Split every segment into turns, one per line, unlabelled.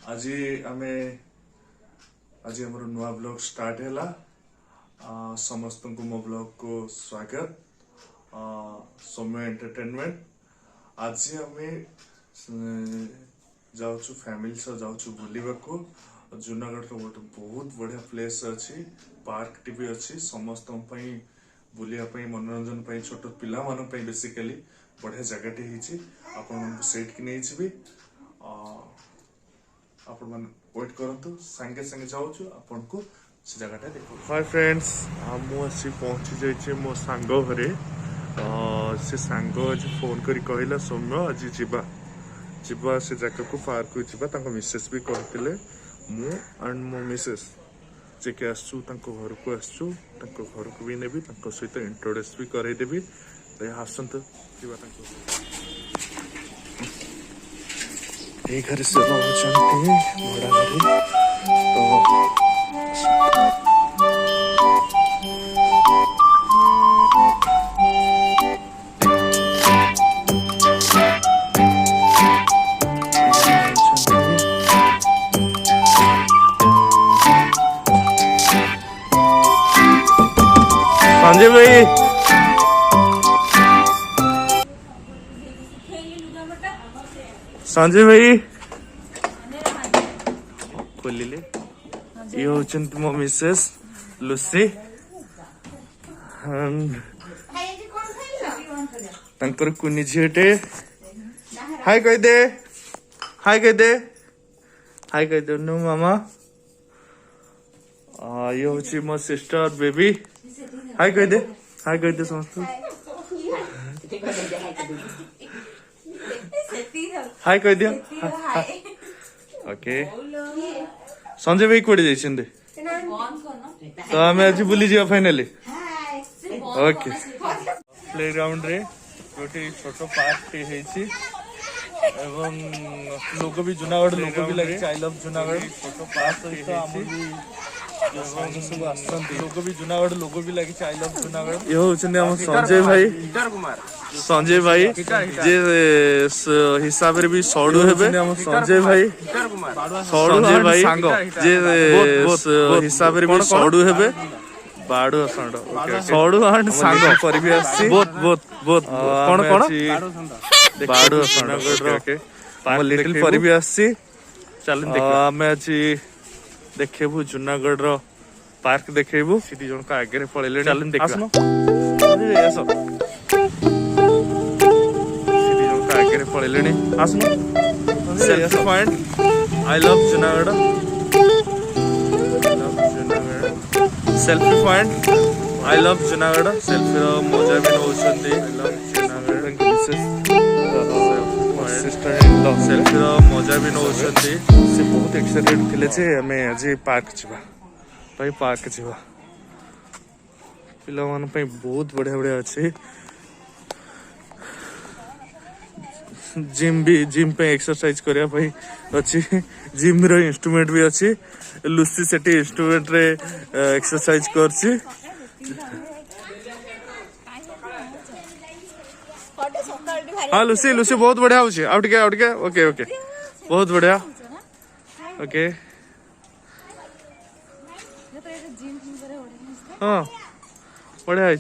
आज हमर नुआ ब्लॉग स्टार्ट है समस्त को मो ब्लॉग को स्वागत। सौम्य एंटरटेनमेंट आज हमें जाऊँ फैमिली सह जाऊँ बुलवा को। जूनागढ़ तो गोटे बहुत बढ़िया प्लेस अच्छी, पार्क टी भी अच्छी, समस्त बुलिया मनोरंजन छोट पिला बेसिकली बढ़िया जगह आपण सेट की नहीं जी आपण मैंने वेट करंतु संगे संगे जाऊँ आपन को से जगह देखो। हाय फ्रेंड्स, मुझे पहुंची जाइए मो सांग घरे। से सांग आज फोन करी कहला सौम्य आज जीवा जीवा से जगह को पार्क को जीवा। मिसेस भी कहते मु एंड मो मिसेस जेके आसु घर को आसु घर को भी नेबी सहित इंट्रोड्यूस भी करदेवी। आसतु ये घर से भड़ा घर संजय भाई संजय भाई खोलिले ये होचंत मो मिसेस लुसी तंकर कुनी झीटे हाय कह दे हाय कह दे हाय कह दे नो मामा। ये होची मो सिस्टर बेबी हाय कह दे समस्त हाय कह दिया। ओके संजय भाई कोड़े जाइछन्ते तो आमे आज बुली जिया फाइनली। ओके प्लेग्राउंड रे गोटे छोट पार्क टे हेछि एवं लोग भी जूनागढ़ लोग भी लगे आई लव जूनागढ़ छोट पार्क सहित लोग भी जूनागढ़ लोग भी लगे आई लव जूनागढ़। ये होचने हम संजय भाई जे हिसाब रे भी सडू हेबे संजय भाई सांग जे हिसाब रे भी सडू हेबे बाडू सांड सडू एंड सांग परिबे आसी बहुत कोन बाडू सांड ओके मो लिटिल परिबे आसी। चल हमें आज देखेबू जूनागढ़ रो पार्क देखेबू सीधी जन का आगे पळेले चल देख आसनो आसो पड़े आसनो selfie point I love Junagadh selfie point I love Junagadh selfie मजा भी नौचंदी सेल्फी मजा भी नौचंदी से बहुत एक्साइटेड थिले जे हमें आज पार्क जीवा भाई पार्क जीवा पिला मान पे बहुत बढ़िया बढ़िया अच्छे जिम पे एक्सरसाइज करिया भाई अच्छी जिम रो इंस्ट्रूमेंट भी अच्छी लुसी सेठी इंस्ट्रूमेंट रे एक्सरसाइज करची। हाँ लुसी लुसी बहुत बढ़िया होची आउट के ओके ओके बहुत बढ़िया ओके। हाँ बढ़िया है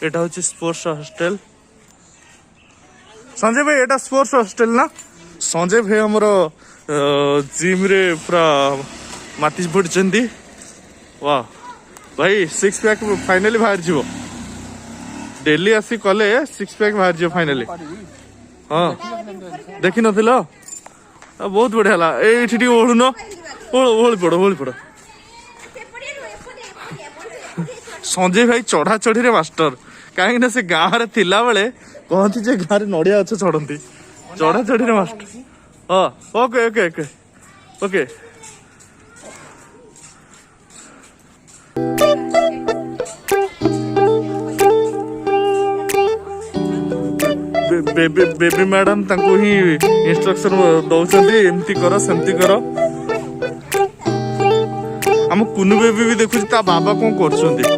एटा होची स्पोर्ट्स हॉस्टल। संजय भाई एटा स्पोर्ट्स हॉस्टल ना संजय भाई हमरो जिम रे पूरा माती पड़चंदी। वाह भाई सिक्स पैक फाइनली बाहर जीवो डेली आसी कले सिक्स पैक बाहर जीवो फाइनली। हाँ देखि नथिलो बहुत बढ़िया ला एठी ओळु न ओळि पड़ो संजय भाई चढ़ा चढ़ी रे मास्टर कहीं से गाँव रे थिला बेले कहती जे गाँव रे नड़िया गछ चढ़ती चढ़ा चढ़ी रे मास्टर। हाँ okay okay okay okay baby madam तांको ही इंस्ट्रक्शन दौरान एमती कर सेमती कर। आम कुनु बेबी भी देखुची ता बाबा कौन कर।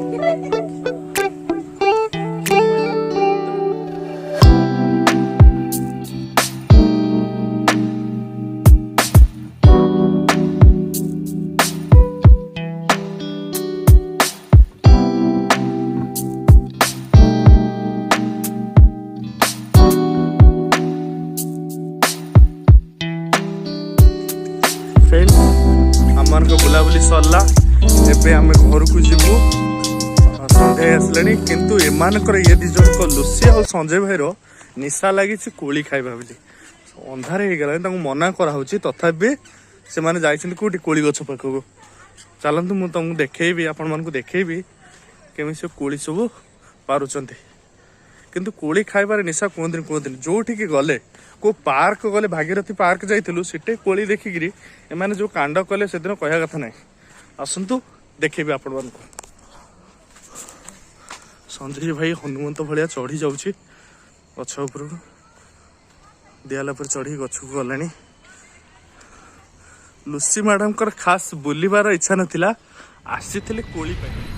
आम बुलाबुली सरला एबे आम घर को जीवु संध्या आसले किंतु एमानकर ये दी जन लुसी और संजय भाईर निशा लगी कोली खाइबा बोली अंधार हो गला मना कराऊँ तथापि से मैंने जाइछन्ति कोठी कोली गछ पाखक। चलतु मु तुमको देखेबी आपण मानकु देखेबी केमी से कोली सब पारुचंती किंतु कोली खाइबार निशा कहते जो ठीक गले को पार्क गले भागीरथी पार्क जाइलु सीटे कोली देखिकी एमाने जो कांड कले से दिन कह कथा ना आसतु देखेबी आपण मानकु। संजय भाई हनुमंत भाया चढ़ी जाऊँगी गछ उपर दियाला पर चढ़ी गछ को गलानी। लुसी मैडम खास बुलबार इच्छा नाला आसी कोली पाई।